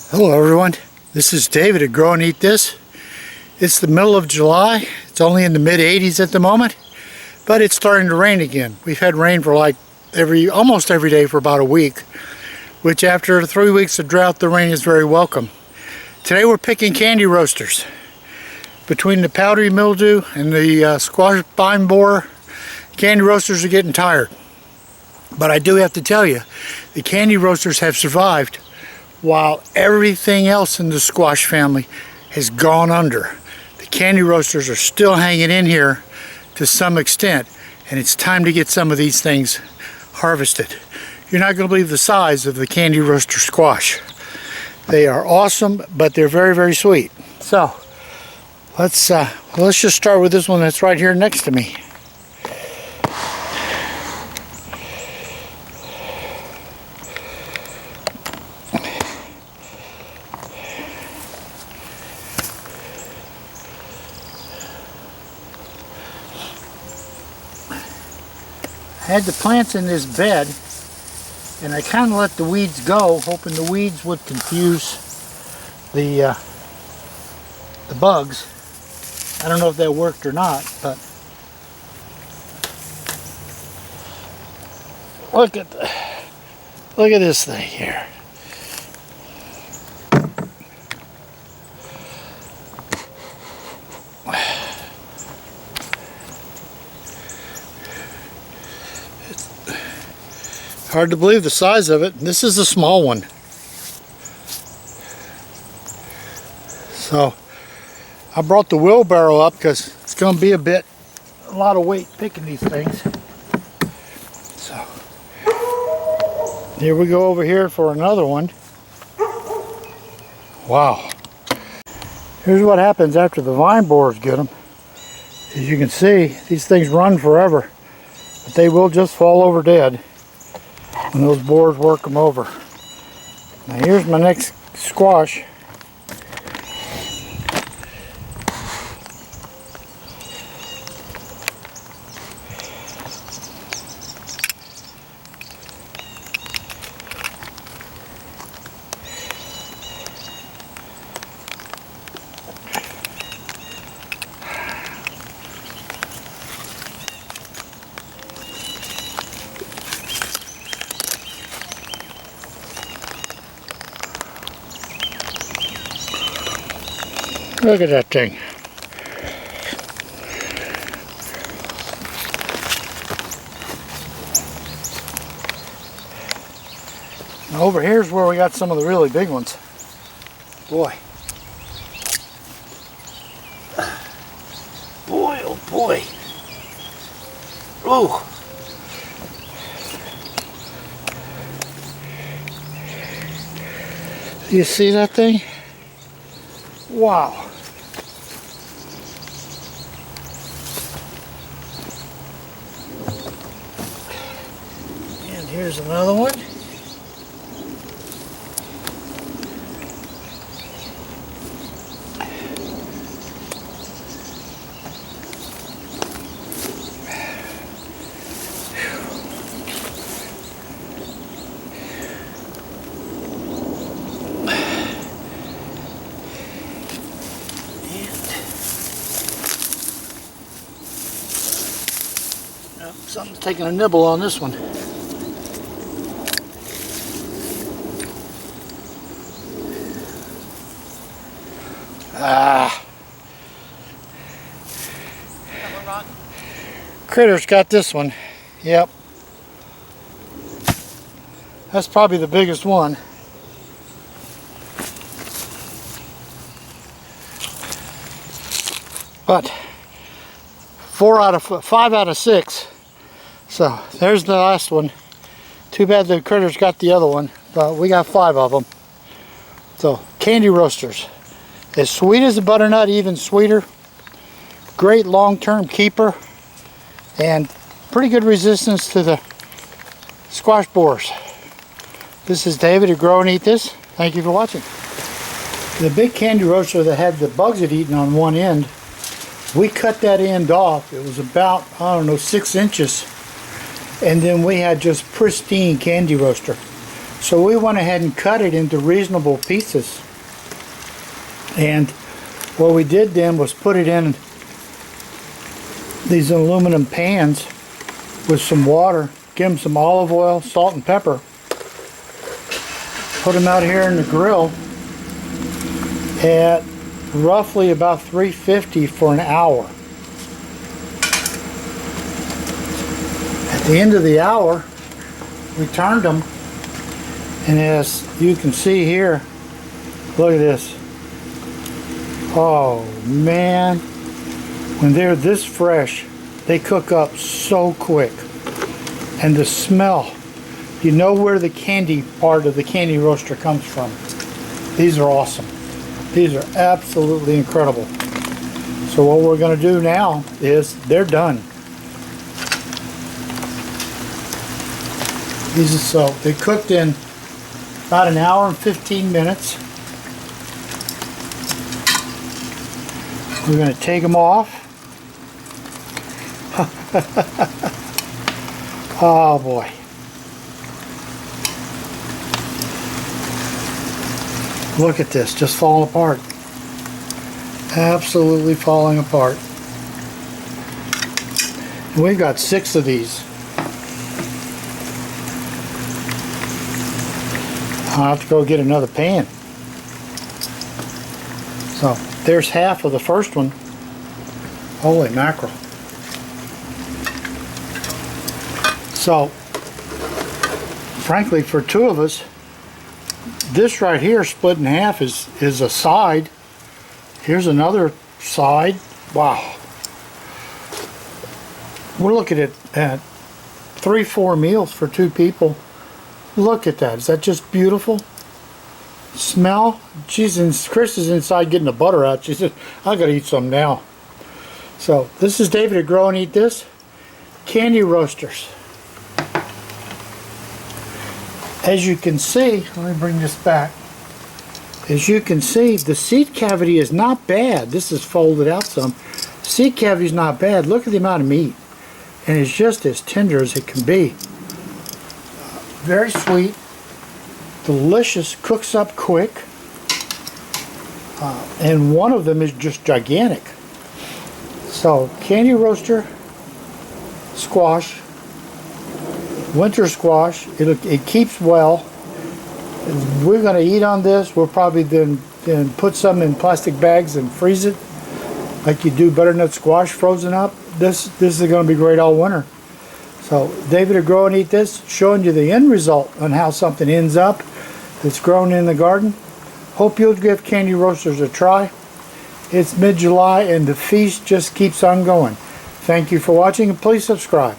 Hello everyone, this is David at Grow and Eat This. It's the middle of July. It's only in the mid 80s at the moment, but it's starting to rain again. We've had rain for like almost every day for about a week, which after 3 weeks of drought, the rain is very welcome. Today we're picking candy roasters. Between the powdery mildew and the squash vine borer, candy roasters are getting tired. But I do have to tell you, the candy roasters have survived while everything else in the squash family has gone under. The candy roasters are still hanging in here to some extent, and it's time to get some of these things harvested. You're not going to believe the size of the candy roaster squash. They are awesome, but they're very, very sweet. So let's just start with this one that's right here next to me. I had the plants in this bed, and I kind of let the weeds go, hoping the weeds would confuse the bugs. I don't know if that worked or not, but look at this thing here. Hard to believe the size of it. This is a small one. So I brought the wheelbarrow up because it's going to be a lot of weight picking these things. So here we go over here for another one. Wow. Here's what happens after the vine borers get them. As you can see, these things run forever, but they will just fall over dead when those borers work them over. Now here's my next squash. Look at that thing. Now over here's where we got some of the really big ones. Boy. Boy, oh boy. Ooh. You see that thing? Wow. And here's another one. Something's taking a nibble on this one. Critters got this one. Yep. That's probably the biggest one. But 5 out of 6. So there's the last one. Too bad the critters got the other one, but we got 5 of them. So candy roasters, as sweet as a butternut, even sweeter. Great long-term keeper, and pretty good resistance to the squash borers. This is David at Grow and Eat This. Thank you for watching. The big candy roaster that had the bugs had eaten on one end, we cut that end off. It was about, I don't know, 6 inches. And then we had just pristine candy roaster. So we went ahead and cut it into reasonable pieces. And what we did then was put it in these aluminum pans with some water, give them some olive oil, salt and pepper. Put them out here in the grill at roughly about 350 for an hour. At the end of the hour, we turned them, and as you can see here, look at this. Oh man, when they're this fresh, they cook up so quick. And the smell, you know where the candy part of the candy roaster comes from. These are awesome. These are absolutely incredible. So what we're going to do now is they're done. These are so they cooked in about an hour and 15 minutes. We're going to take them off. Oh boy. Look at this, just falling apart. Absolutely falling apart. And we've got 6 of these. I'll have to go get another pan. So there's half of the first one. Holy mackerel. So frankly, for 2 of us, this right here split in half is a side. Here's another side. Wow. We're looking at 3-4 meals for 2 people. Look at that. Is that just beautiful? Smell? Jeez, Chris is inside getting the butter out. She said, I gotta eat some now. So this is David at Grow and Eat This. Candy roasters. As you can see, let me bring this back. As you can see, the seed cavity is not bad. This is folded out some. Seed cavity is not bad. Look at the amount of meat. And it's just as tender as it can be. Very sweet. Delicious. Cooks up quick. And one of them is just gigantic. So, candy roaster, squash, winter squash. It keeps well. We're going to eat on this. We'll probably then put some in plastic bags and freeze it, like you do butternut squash frozen up. This is going to be great all winter. So David at Grow and Eat This, showing you the end result on how something ends up that's grown in the garden. Hope you'll give candy roasters a try. It's mid-July and the feast just keeps on going. Thank you for watching and please subscribe.